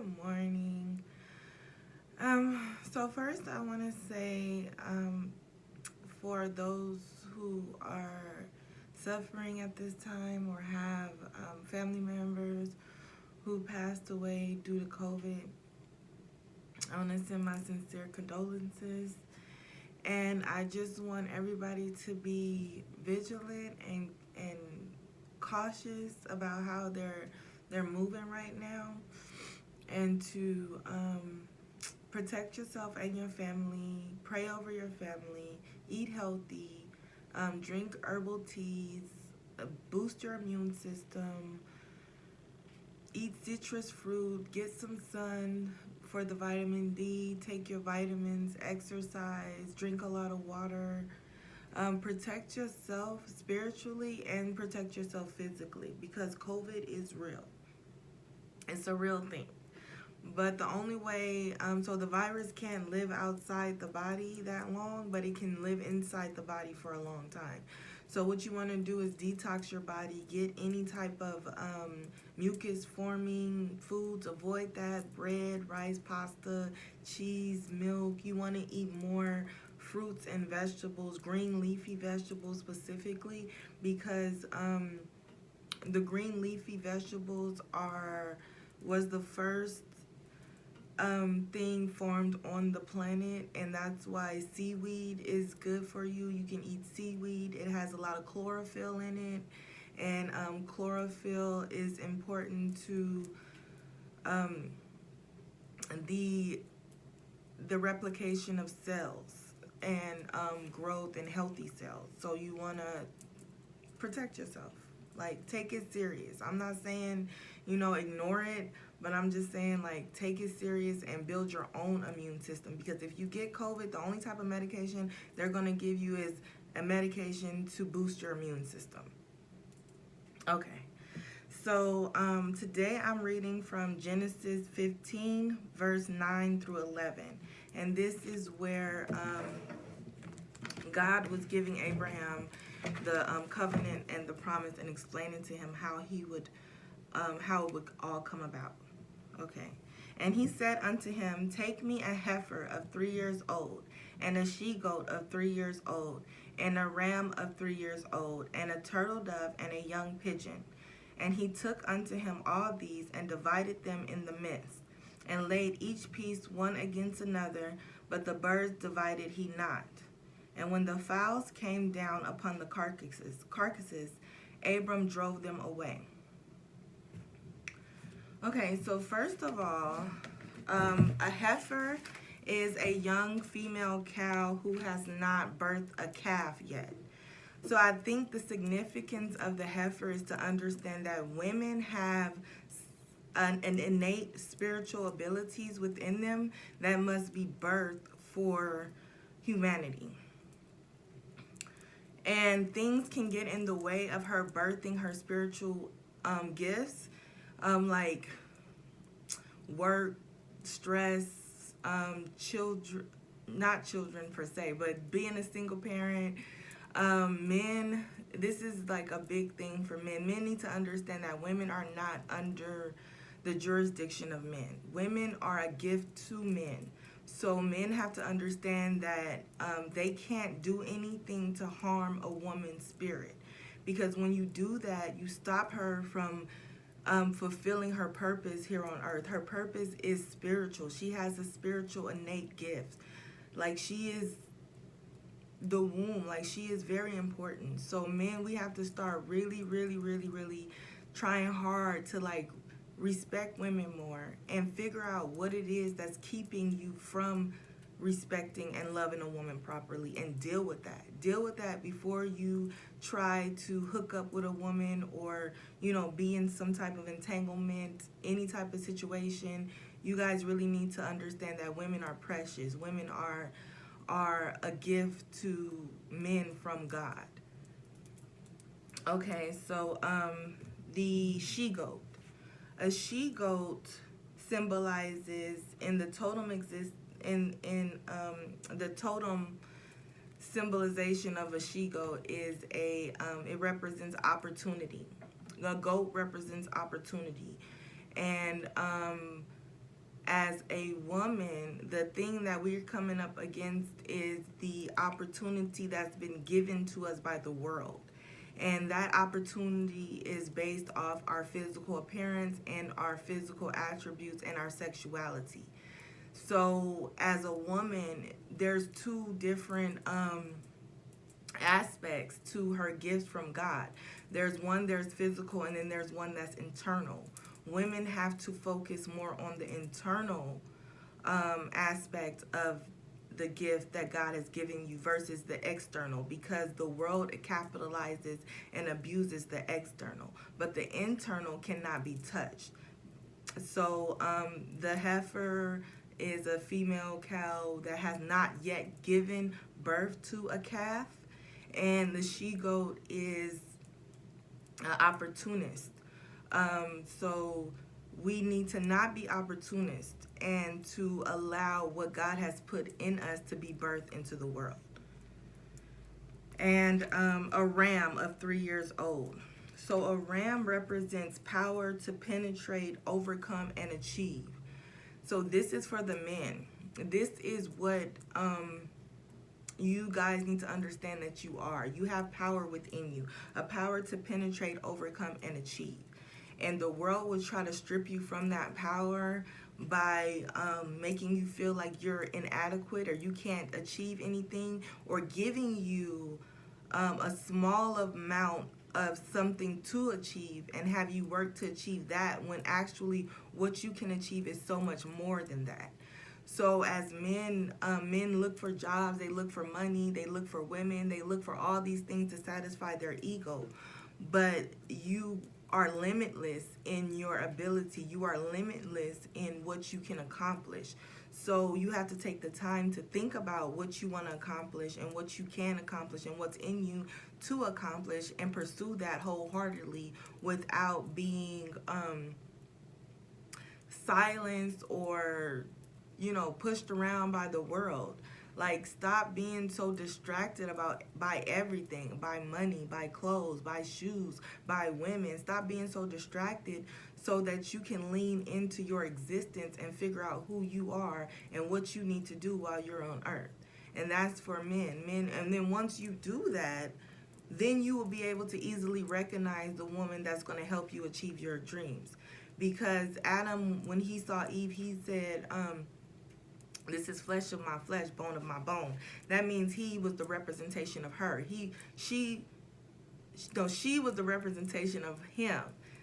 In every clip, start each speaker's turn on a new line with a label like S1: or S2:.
S1: Good morning. So first I want to say, for those who are suffering at this time or have family members who passed away due to COVID, I want to send my sincere condolences. And I just want everybody to be vigilant and cautious about how they're moving right now, and to protect yourself and your family, pray over your family, eat healthy, drink herbal teas, boost your immune system, eat citrus fruit, get some sun for the vitamin D, take your vitamins, exercise, drink a lot of water. Protect yourself spiritually and protect yourself physically, because COVID is real. It's a real thing. But the only way, so the virus can't live outside the body that long, but it can live inside the body for a long time. So what you want to do is detox your body, get any type of mucus forming foods, avoid that: bread, rice, pasta, cheese, milk. You want to eat more fruits and vegetables, green leafy vegetables specifically, because the green leafy vegetables was the first thing formed on the planet, and that's why seaweed is good for you. You can eat seaweed. It has a lot of chlorophyll in it, and chlorophyll is important to um, the replication of cells and growth in healthy cells. So you want to protect yourself. Like, take it serious. I'm not saying, ignore it, but I'm just saying, like, take it serious and build your own immune system. Because if you get COVID, the only type of medication they're going to give you is a medication to boost your immune system. Okay. So today I'm reading from Genesis 15, verse 9 through 11. And this is where God was giving Abraham the covenant and the promise, and explaining to him how it would all come about. Okay. And he said unto him, Take me a heifer of 3 years old, and a she-goat of 3 years old, and a ram of 3 years old, and a turtle dove, and a young pigeon. And he took unto him all these, and divided them in the midst, and laid each piece one against another, but the birds divided he not. And when the fowls came down upon the carcasses, Abram drove them away. Okay, so first of all, a heifer is a young female cow who has not birthed a calf yet. So I think the significance of the heifer is to understand that women have an innate spiritual abilities within them that must be birthed for humanity. And things can get in the way of her birthing her spiritual gifts, like work, stress, children, not children per se, but being a single parent. Men, this is like a big thing for men. Men need to understand that women are not under the jurisdiction of men. Women are a gift to men. So men have to understand that they can't do anything to harm a woman's spirit. Because when you do that, you stop her from fulfilling her purpose here on earth. Her purpose is spiritual. She has a spiritual innate gift. Like, she is the womb. Like, she is very important. So men, we have to start really, really, really, really trying hard to, like, respect women more and figure out what it is that's keeping you from respecting and loving a woman properly, and deal with that before you try to hook up with a woman, or be in some type of entanglement, any type of situation. You guys really need to understand that women are precious. Women are a gift to men from God. Okay, so the she-goat. A she-goat symbolizes in the totem the totem symbolization of a she-goat is it represents opportunity. The goat represents opportunity, and as a woman, the thing that we're coming up against is the opportunity that's been given to us by the world. And that opportunity is based off our physical appearance and our physical attributes and our sexuality. So, as a woman, there's two different aspects to her gifts from God. There's physical, and then there's one that's internal. Women have to focus more on the internal aspect of the gift that God has given you versus the external, because the world capitalizes and abuses the external, but the internal cannot be touched. So the heifer is a female cow that has not yet given birth to a calf, and the she-goat is an opportunist. So we need to not be opportunists and to allow what God has put in us to be birthed into the world. And a ram of 3 years old. So a ram represents power to penetrate, overcome, and achieve. So this is for the men. This is what you guys need to understand that you are. You have power within you, a power to penetrate, overcome, and achieve. And the world will try to strip you from that power by making you feel like you're inadequate or you can't achieve anything, or giving you a small amount of something to achieve and have you work to achieve that, when actually what you can achieve is so much more than that. So as men, men look for jobs, they look for money, they look for women, they look for all these things to satisfy their ego. But you are limitless in your ability. You are limitless in what you can accomplish. So you have to take the time to think about what you want to accomplish and what you can accomplish and what's in you to accomplish, and pursue that wholeheartedly without being silenced or pushed around by the world. Like, stop being so distracted by everything, by money, by clothes, by shoes, by women. Stop being so distracted so that you can lean into your existence and figure out who you are and what you need to do while you're on earth. And that's for men. And then once you do that, then you will be able to easily recognize the woman that's going to help you achieve your dreams. Because Adam, when he saw Eve, he said, this is flesh of my flesh, bone of my bone. That means he was the representation of her. She was the representation of him.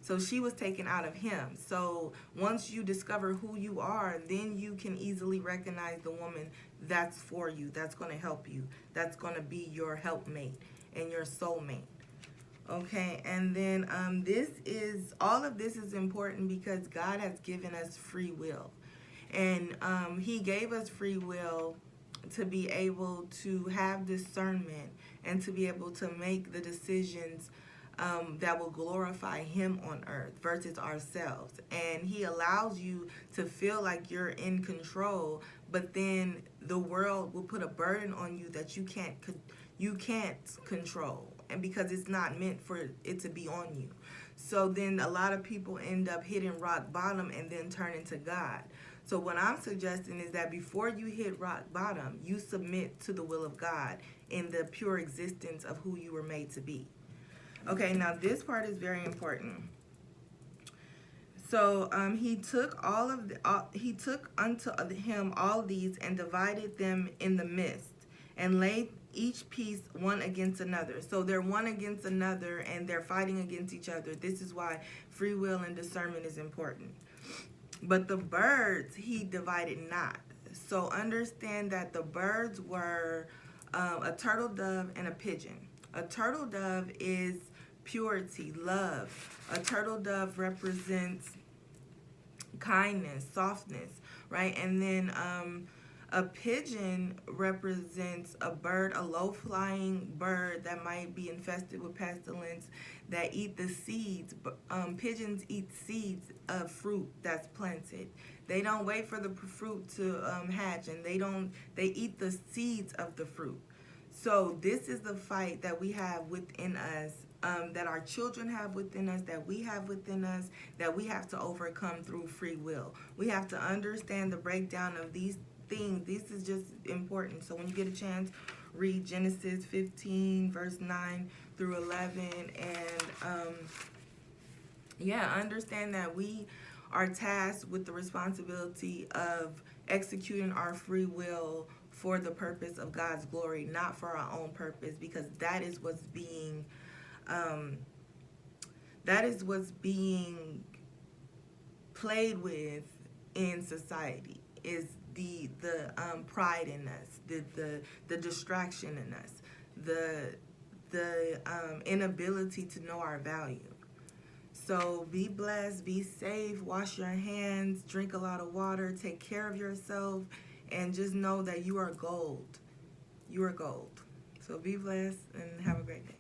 S1: So she was taken out of him. So once you discover who you are, then you can easily recognize the woman that's for you, that's going to help you, that's going to be your helpmate and your soulmate. Okay, and then all of this is important because God has given us free will. And he gave us free will to be able to have discernment and to be able to make the decisions that will glorify him on earth versus ourselves. And he allows you to feel like you're in control, but then the world will put a burden on you that you can't control, and because it's not meant for it to be on you. So then a lot of people end up hitting rock bottom and then turning to God. So what I'm suggesting is that before you hit rock bottom, you submit to the will of God in the pure existence of who you were made to be. Okay, now this part is very important. So he took unto him all these and divided them in the midst, and laid each piece one against another. So they're one against another and they're fighting against each other. This is why free will and discernment is important. But the birds he divided not. So understand that the birds were a turtle dove and a pigeon. A turtle dove is purity, love. A turtle dove represents kindness, softness, right? And then a pigeon represents a bird, a low-flying bird that might be infested with pestilence, that eat the seeds. Pigeons eat seeds of fruit that's planted. They don't wait for the fruit to hatch, and they eat the seeds of the fruit. So this is the fight that we have within us that our children have within us, that we have within us, that we have to overcome through free will. We have to understand the breakdown of these things. This is just important. So when you get a chance, read Genesis 15, verse 9 through 11, and understand that we are tasked with the responsibility of executing our free will for the purpose of God's glory, not for our own purpose, because that is what's being played with in society, is the pride in us, the distraction in us, the inability to know our value. So be blessed, be safe, wash your hands, drink a lot of water, take care of yourself, and just know that you are gold. You are gold. So be blessed and have a great day.